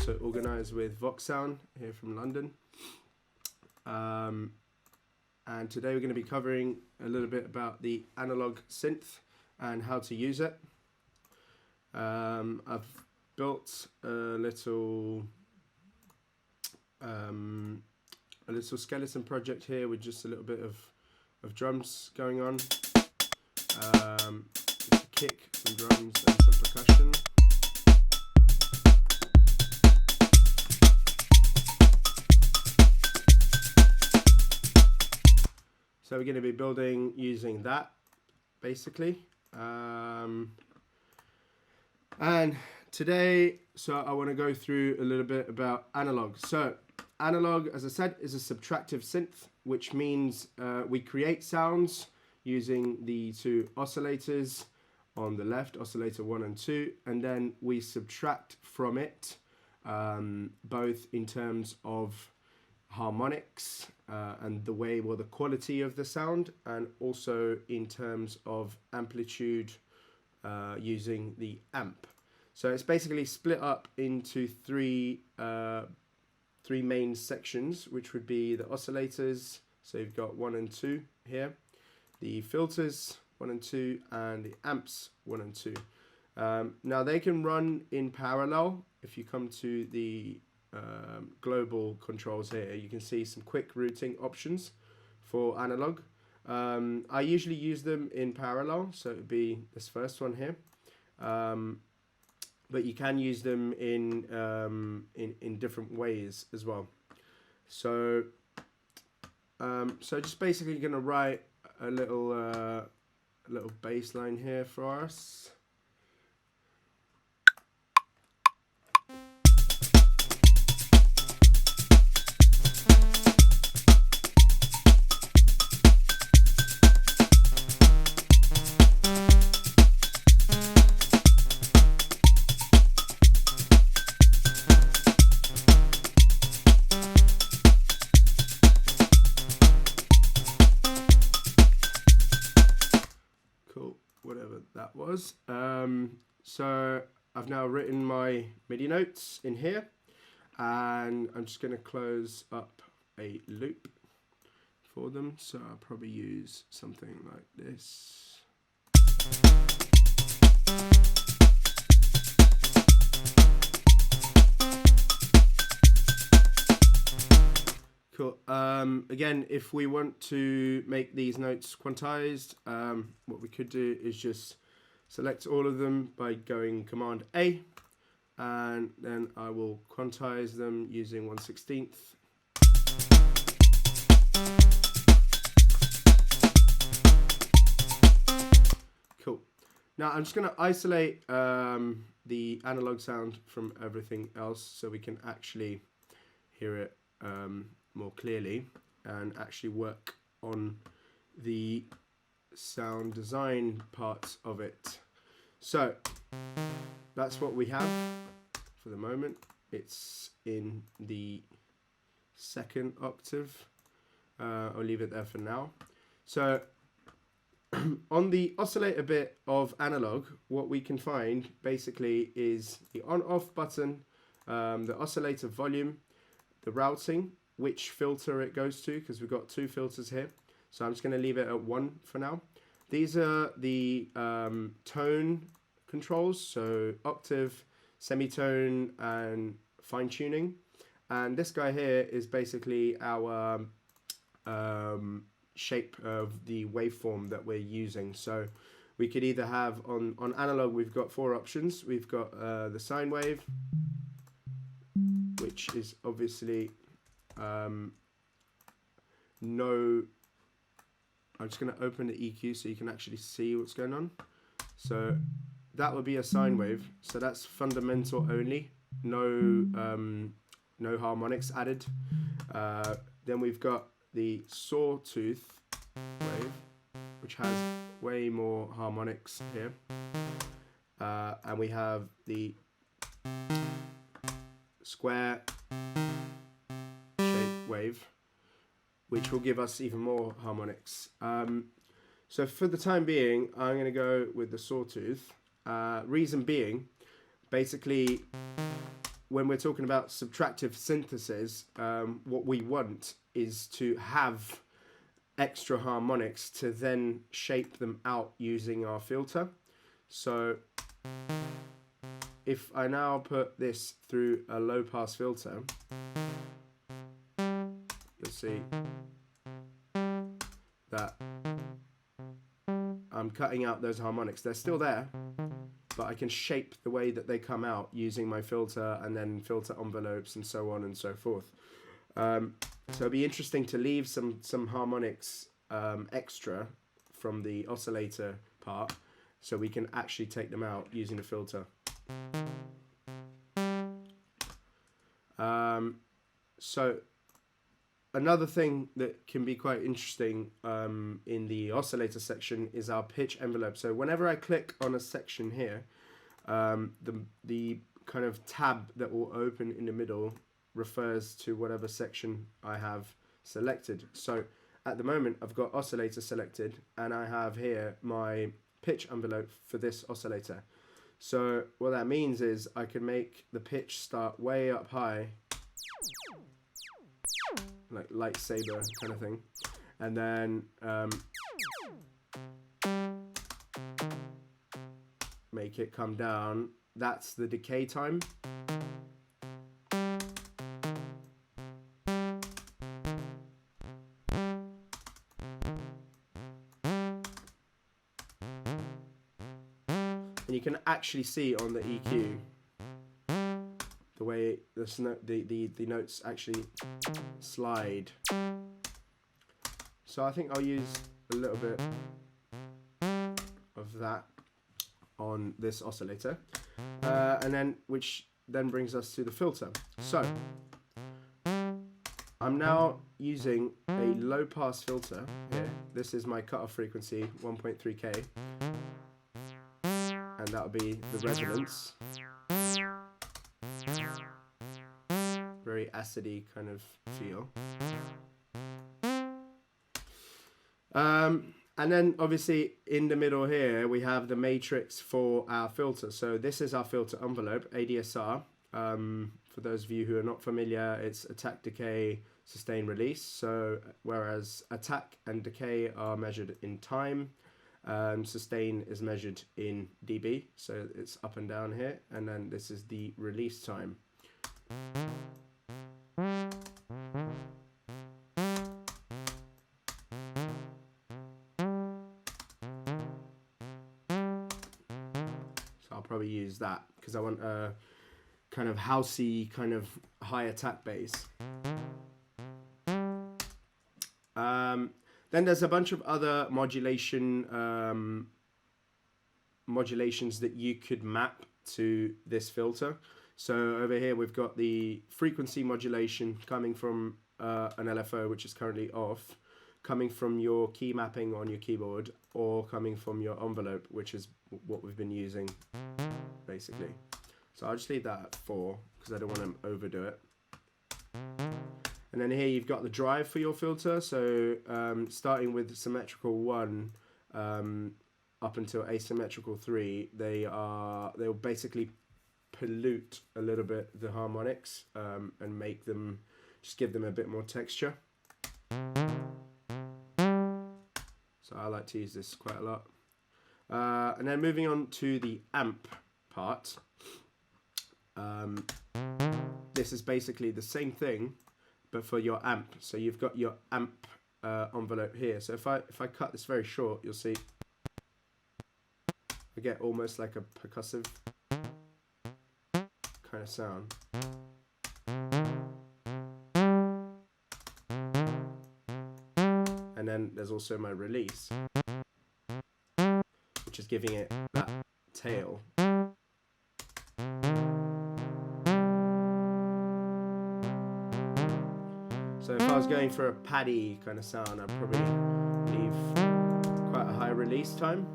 so organize with Vox Sound here from London. And today we're going to be covering a little bit about the analog synth and how to use it. I've built a little skeleton project here with just a little bit of drums going on, just a kick, some drums and some percussion. So we're going to be building using that basically. And today, so I want to go through a little bit about analog. So analog, as I said, is a subtractive synth, which means we create sounds using the two oscillators on the left, oscillator 1 and 2, and then we subtract from it, both in terms of harmonics and the way, well, the quality of the sound, and also in terms of amplitude using the amp. So it's basically split up into three main sections, which would be the oscillators. So you've got 1 and 2 here, the filters 1 and 2, and the amps 1 and 2. Now they can run in parallel. If you come to the global controls here, you can see some quick routing options for analog. I usually use them in parallel, so it would be this first one here. But you can use them in different ways as well. So just basically going to write a little bass line here for us. Whatever that was. So I've now written my MIDI notes in here, and I'm just going to close up a loop for them. So I'll probably use something like this. Cool. Again, if we want to make these notes quantized, what we could do is just select all of them by going Command A, and then I will quantize them using 1/16. Cool. Now I'm just going to isolate the analog sound from everything else so we can actually hear it more clearly and actually work on the sound design parts of it. So that's what we have for the moment. It's in the second octave. I'll leave it there for now. So on the oscillator bit of analog, what we can find basically is the on-off button, the oscillator volume, the routing, which filter it goes to, because we've got two filters here. So I'm just going to leave it at 1 for now. These are the tone controls, so octave, semitone, and fine tuning. And this guy here is basically our shape of the waveform that we're using. So we could either have on analog, we've got 4 options. We've got the sine wave, which is obviously I'm just going to open the EQ so you can actually see what's going on. So that would be a sine wave. So that's fundamental only, no harmonics added. Then we've got the sawtooth wave, which has way more harmonics here. And we have the square shape wave, which will give us even more harmonics. So for the time being, I'm going to go with the sawtooth. Reason being, basically, when we're talking about subtractive synthesis, what we want is to have extra harmonics to then shape them out using our filter. So if I now put this through a low pass filter, you'll see that I'm cutting out those harmonics. They're still there, but I can shape the way that they come out using my filter and then filter envelopes and so on and so forth. So it'd be interesting to leave some harmonics extra from the oscillator part so we can actually take them out using the filter. So another thing that can be quite interesting in the oscillator section is our pitch envelope. So whenever I click on a section here, the kind of tab that will open in the middle refers to whatever section I have selected. So at the moment I've got oscillator selected and I have here my pitch envelope for this oscillator. So what that means is I can make the pitch start way up high, like lightsaber kind of thing, and then make it come down. That's the decay time. And you can actually see on the EQ the way the notes actually slide. So I think I'll use a little bit of that on this oscillator, and then which then brings us to the filter. So I'm now using a low pass filter here. This is my cutoff frequency, 1.3K, and that'll be the resonance. Very acidy kind of feel. And then obviously in the middle here we have the matrix for our filter. So this is our filter envelope, ADSR. For those of you who are not familiar, it's attack, decay, sustain, release. So whereas attack and decay are measured in time, sustain is measured in dB, so it's up and down here, and then this is the release time. So I'll probably use that because I want a kind of housey, kind of high attack bass. Then there's a bunch of other modulations that you could map to this filter. So over here we've got the frequency modulation coming from an LFO, which is currently off, coming from your key mapping on your keyboard, or coming from your envelope, which is what we've been using basically. So I'll just leave that at 4 because I don't want to overdo it. And then here you've got the drive for your filter. So starting with symmetrical 1 up until asymmetrical 3, they'll basically pollute a little bit the harmonics and make them, just give them a bit more texture. So I like to use this quite a lot. And then moving on to the amp part. This is basically the same thing, but for your amp. So you've got your amp envelope here. So if I cut this very short, you'll see I get almost like a percussive kind of sound. And then there's also my release, which is giving it that tail. So if I was going for a paddy kind of sound, I'd probably leave quite a high release time.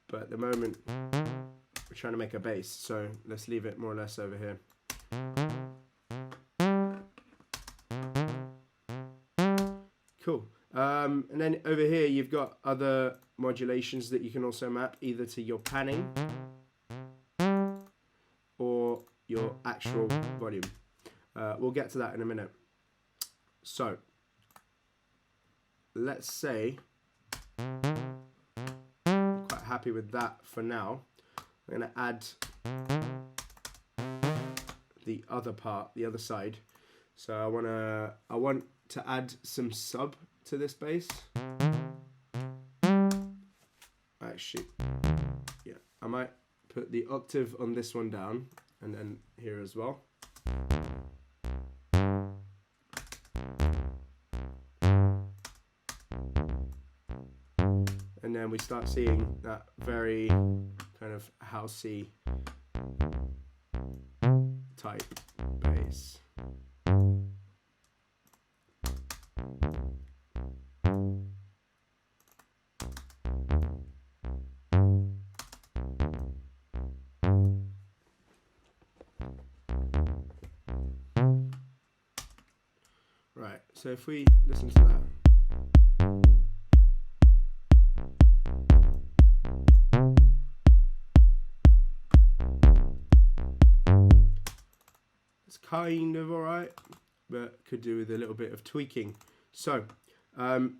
But at the moment, we're trying to make a bass, so let's leave it more or less over here. Cool. And then over here, you've got other modulations that you can also map either to your panning. actual volume. We'll get to that in a minute. So let's say I'm quite happy with that for now. I'm going to add the other part, the other side. So I want to add some sub to this bass. Actually, yeah, I might put the octave on this one down and then here as well. And then we start seeing that very kind of housey type bass. Right, so if we listen to that. It's kind of alright, but could do with a little bit of tweaking. So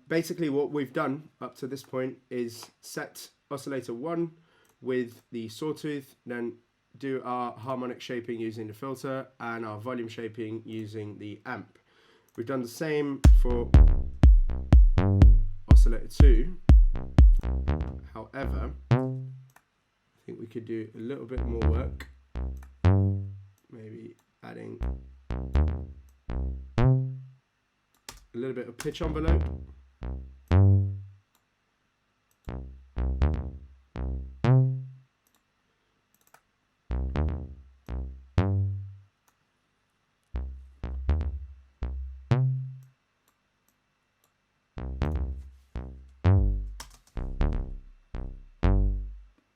basically what we've done up to this point is set oscillator 1 with the sawtooth, then do our harmonic shaping using the filter and our volume shaping using the amp. We've done the same for oscillator 2. However, I think we could do a little bit more work. Maybe adding a little bit of pitch envelope.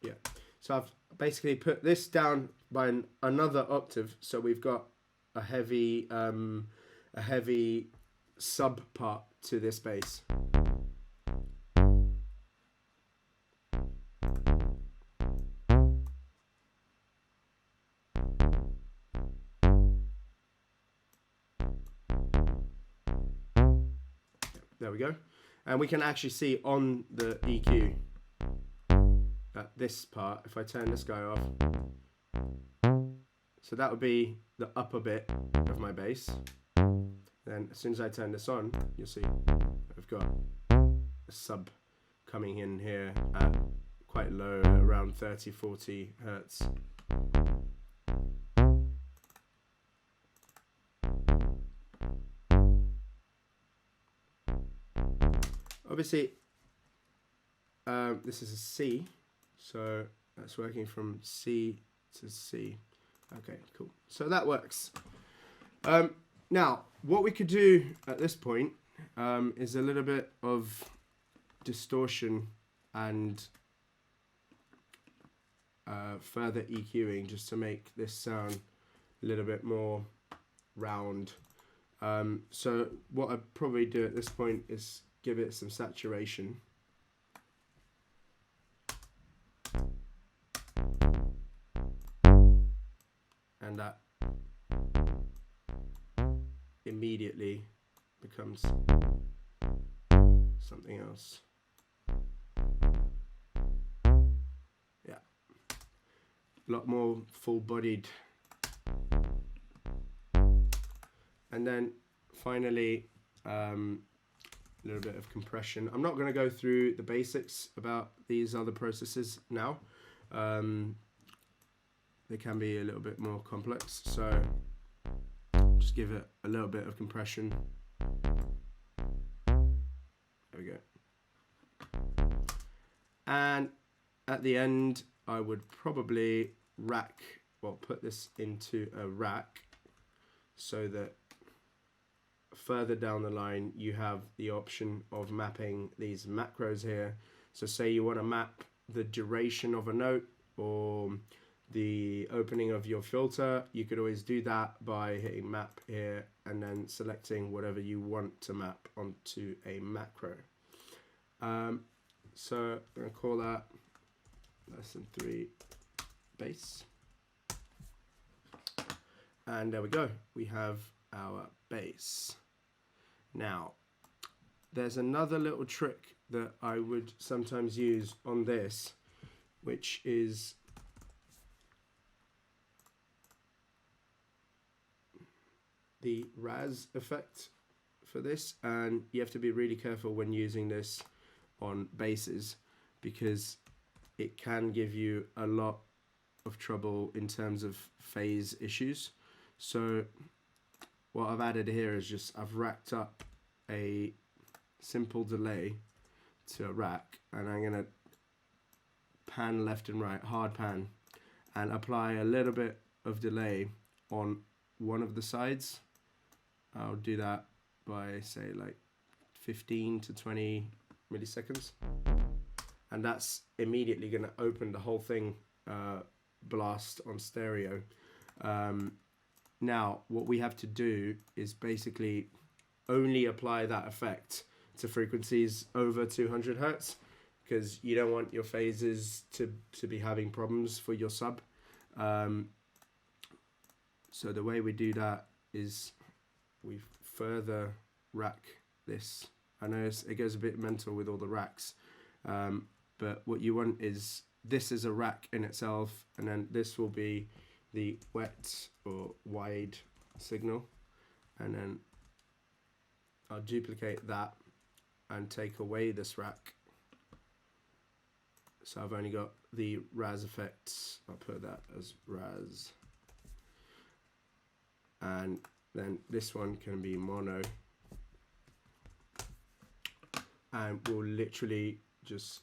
Yeah, so I've basically put this down by another octave, so we've got a heavy sub part to this bass. There we go, and we can actually see on the EQ at this part, if I turn this guy off, so that would be the upper bit of my bass. Then as soon as I turn this on, you'll see I've got a sub coming in here at quite low, around 30-40 hertz. Obviously, this is a C, so that's working from C to C. Okay, cool. So that works. Now, what we could do at this point is a little bit of distortion and further EQing just to make this sound a little bit more round. So what I'd probably do at this point is give it some saturation. And that immediately becomes something else. Yeah, a lot more full-bodied. And then finally, a little bit of compression. I'm not going to go through the basics about these other processes now. They can be a little bit more complex, so just give it a little bit of compression. There we go. And at the end, I would probably put this into a rack so that further down the line you have the option of mapping these macros here. So say you want to map the duration of a note or the opening of your filter, you could always do that by hitting map here and then selecting whatever you want to map onto a macro. So I'm going to call that less than 3 bass. And there we go, we have our bass. Now, there's another little trick that I would sometimes use on this, which is the Raz effect for this, and you have to be really careful when using this on basses because it can give you a lot of trouble in terms of phase issues. So what I've added here is just I've racked up a simple delay to a rack, and I'm going to pan left and right, hard pan, and apply a little bit of delay on one of the sides. I'll do that by say like 15 to 20 milliseconds, and that's immediately going to open the whole thing blast on stereo. Now what we have to do is basically only apply that effect to frequencies over 200 Hertz, because you don't want your phases to be having problems for your sub. So the way we do that is we further rack this. I know it goes a bit mental with all the racks, but what you want is this is a rack in itself, and then this will be the wet or wide signal, and then I'll duplicate that and take away this rack. So I've only got the Raz effects. I'll put that as Raz, and then this one can be mono, and we'll literally just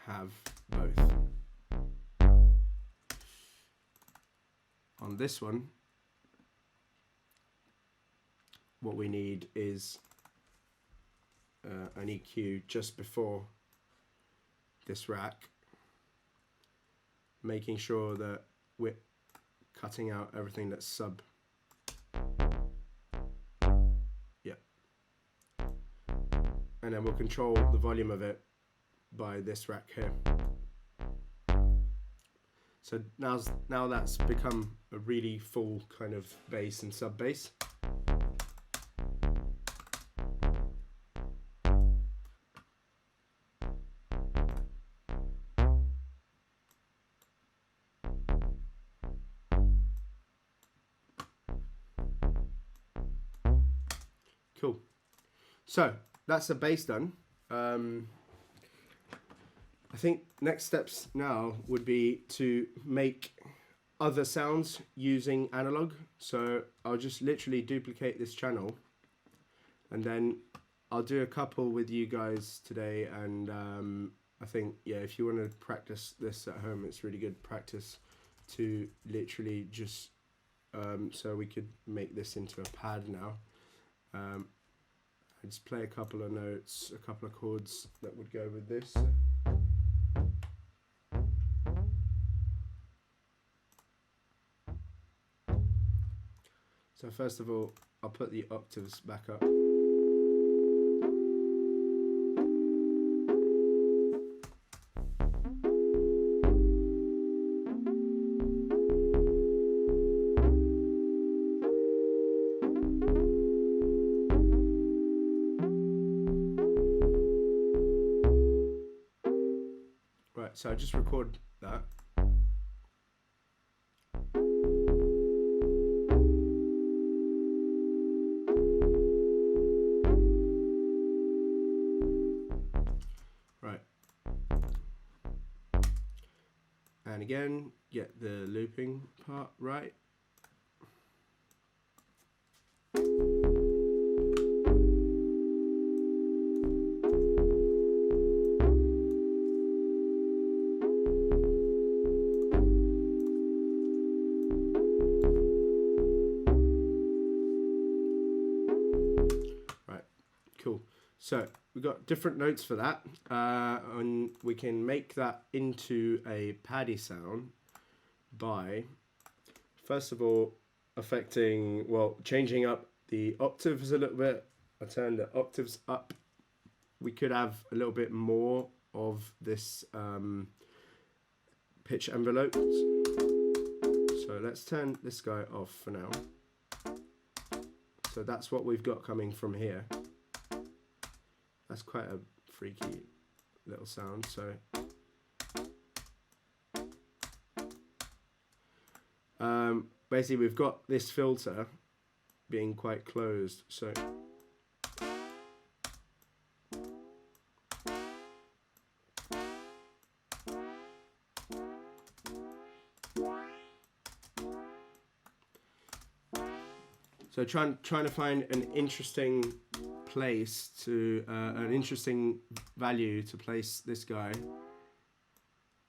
have both. On this one, what we need is an EQ just before this rack, making sure that we're cutting out everything that's sub. Yeah. And then we'll control the volume of it by this rack here. So now that's become a really full kind of bass and sub bass. Cool. So that's the bass done. I think next steps now would be to make other sounds using analog. So I'll just literally duplicate this channel, and then I'll do a couple with you guys today. And I think, yeah, if you want to practice this at home, it's really good practice to literally just so we could make this into a pad now. I just play a couple of notes, a couple of chords that would go with this. So first of all, I'll put the octaves back up. Right, so I just record that. And again, get the looping part right. Right, cool. So we've got different notes for that, and we can make that into a paddy sound by, first of all, changing up the octaves a little bit. I turn the octaves up. We could have a little bit more of this pitch envelopes. So let's turn this guy off for now. So that's what we've got coming from here. That's quite a freaky little sound. So basically we've got this filter being quite closed. So trying to find an interesting place to an interesting value to place this guy,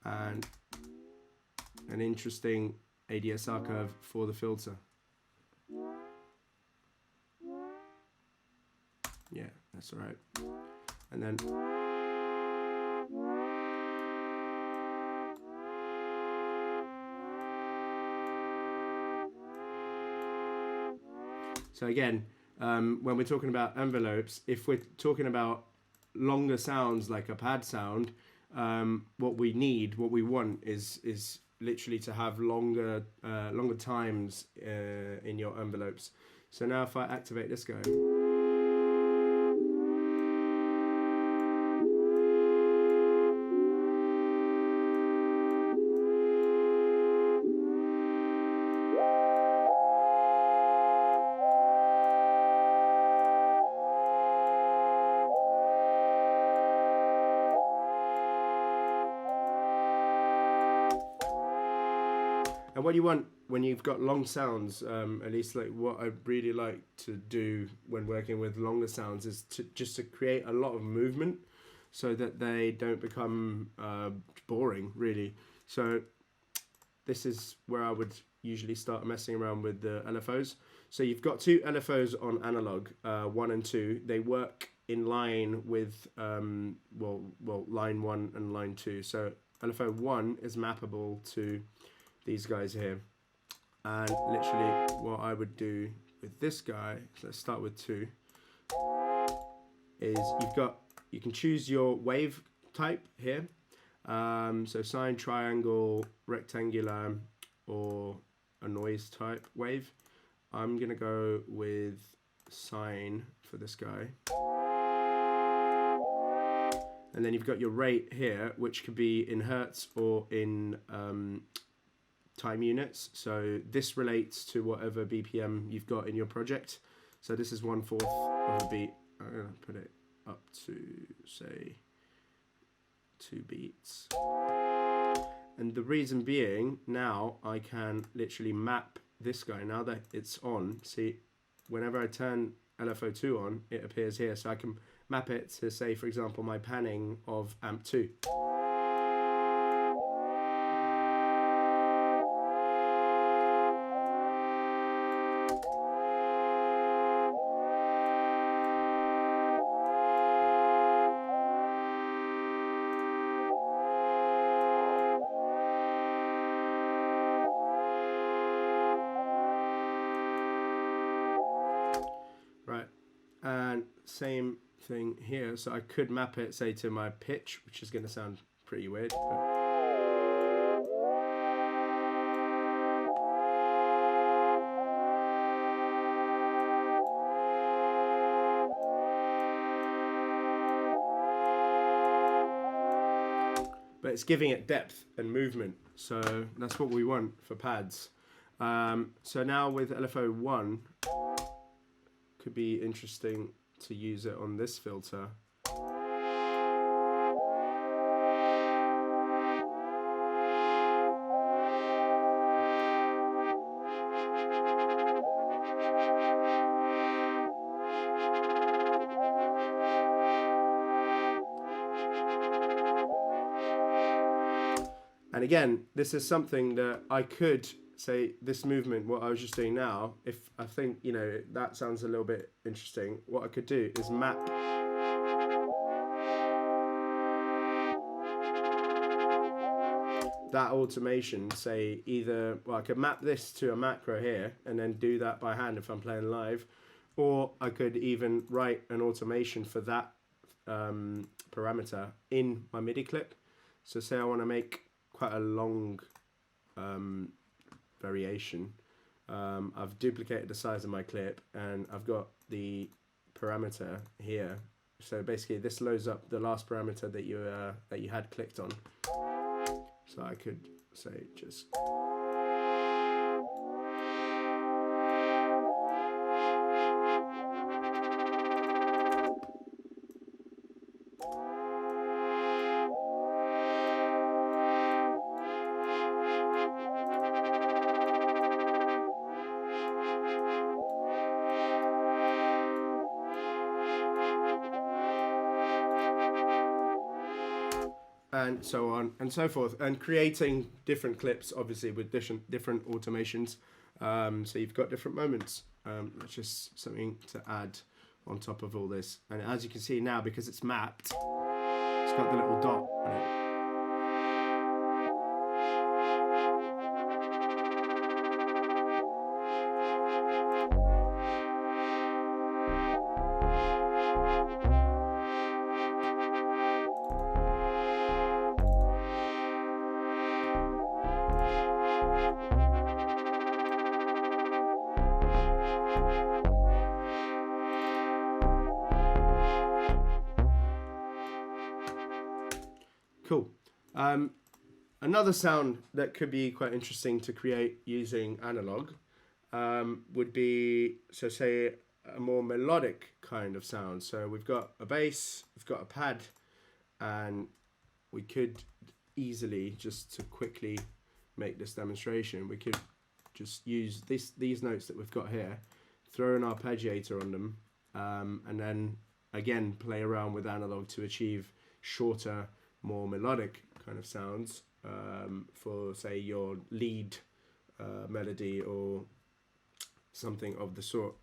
and an interesting ADSR curve for the filter. Yeah, that's all right. And then so again, when we're talking about envelopes, if we're talking about longer sounds like a pad sound, what we want is literally to have longer times in your envelopes. So now if I activate this guy, and what you want when you've got long sounds, at least like what I really like to do when working with longer sounds, is to create a lot of movement so that they don't become boring, really. So this is where I would usually start messing around with the LFOs. So you've got two LFOs on analog, 1 and 2. They work in line with line 1 and line 2. So LFO 1 is mappable to these guys here, and literally what I would do with this guy, so let's start with 2, is you can choose your wave type here, so sine, triangle, rectangular, or a noise type wave. I'm gonna go with sine for this guy, and then you've got your rate here, which could be in hertz or in time units. So this relates to whatever BPM you've got in your project. So this is 1/4 of a beat. I'm gonna put it up to say 2 beats. And the reason being, now I can literally map this guy. Now that it's on, see, whenever I turn LFO2 on, it appears here. So I can map it to, say, for example, my panning of amp 2. Right, and same thing here. So I could map it, say, to my pitch, which is going to sound pretty weird. But it's giving it depth and movement. So that's what we want for pads. So now with LFO1, could be interesting to use it on this filter. And again, this is something that I could say, this movement, what I was just doing now, if I think, you know, that sounds a little bit interesting, what I could do is map that automation, say either, well, I could map this to a macro here and then do that by hand if I'm playing live, or I could even write an automation for that parameter in my MIDI clip. So say I want to make quite a long variation. I've duplicated the size of my clip, and I've got the parameter here. So basically this loads up the last parameter that you had clicked on. So I could say just and so on and so forth, and creating different clips, obviously with different automations. So you've got different moments. That's just something to add on top of all this. And as you can see now, because it's mapped, it's got the little dot on it. Cool. Another sound that could be quite interesting to create using analog would be, so say, a more melodic kind of sound. So we've got a bass, we've got a pad, and we could easily, just to quickly make this demonstration, we could just use these notes that we've got here, throw an arpeggiator on them, and then again play around with analog to achieve shorter, more melodic kind of sounds for, say, your lead melody or something of the sort.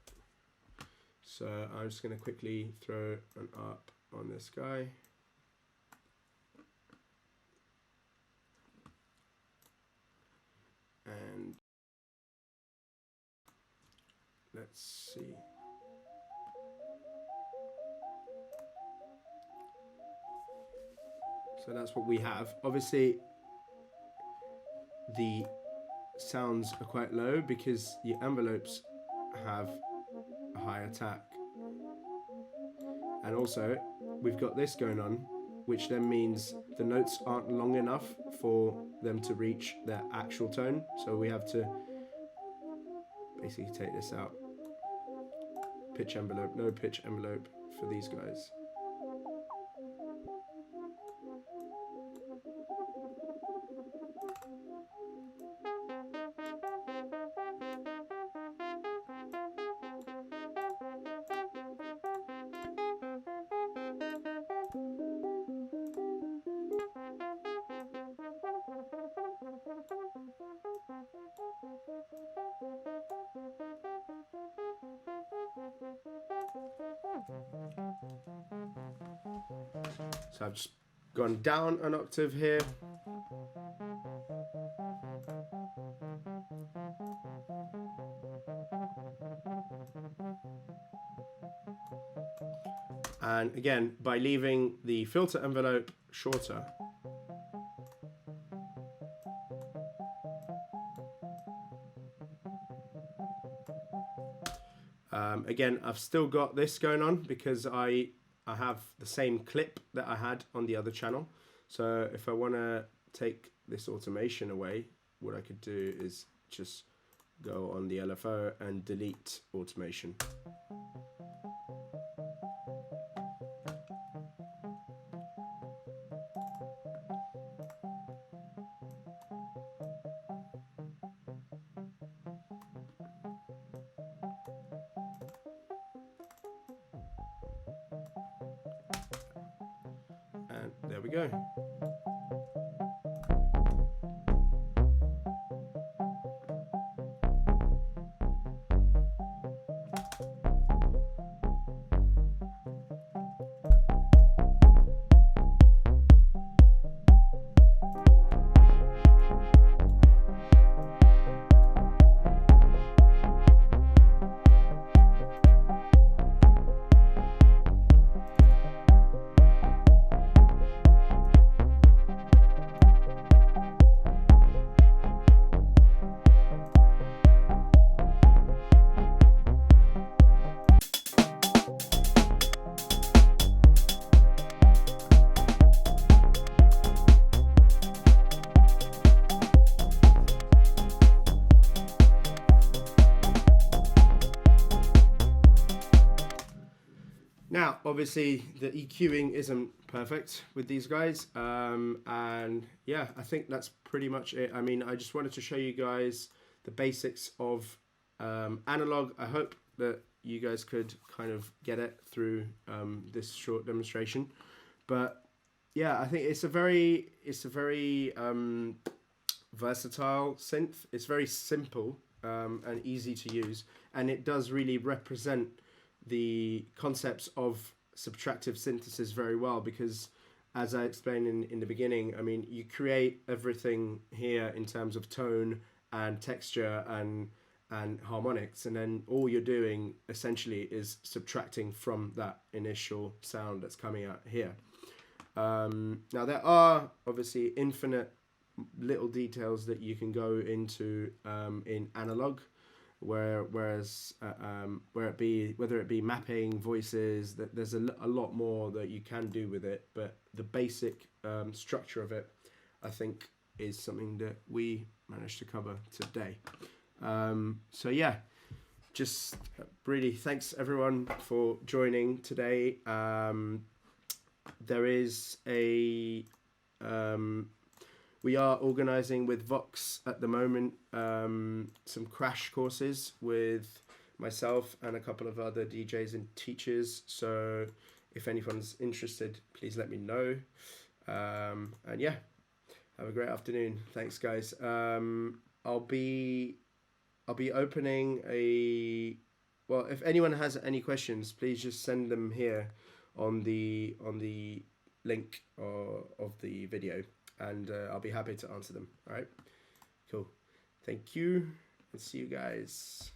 So I'm just going to quickly throw an arp on this guy. And let's see. So that's what we have. Obviously, the sounds are quite low because the envelopes have a high attack. And also, we've got this going on, which then means the notes aren't long enough for them to reach their actual tone. So we have to basically take this out. Pitch envelope, no pitch envelope for these guys. So I've just gone down an octave here. And again, by leaving the filter envelope shorter, again, I've still got this going on because I have the same clip that I had on the other channel. So if I want to take this automation away, what I could do is just go on the LFO and delete automation. And there we go. Now, obviously, the EQing isn't perfect with these guys, and yeah, I think that's pretty much it. I mean, I just wanted to show you guys the basics of analog. I hope that you guys could kind of get it through this short demonstration, but yeah, I think it's a very versatile synth. It's very simple and easy to use, and it does really represent the concepts of subtractive synthesis very well, because as I explained in the beginning, I mean, you create everything here in terms of tone and texture and harmonics, and then all you're doing essentially is subtracting from that initial sound that's coming out here. Now there are obviously infinite little details that you can go into in analog, whereas whether it be mapping, voices, that there's a lot more that you can do with it, but the basic structure of it, I think, is something that we managed to cover today. So yeah, just really thanks everyone for joining today. There is a we are organising with Vox at the moment some crash courses with myself and a couple of other DJs and teachers. So if anyone's interested, please let me know. And yeah, have a great afternoon. Thanks, guys. I'll be opening a, well, if anyone has any questions, please just send them here on the link of the video, and I'll be happy to answer them. All right, cool. Thank you, and see you guys.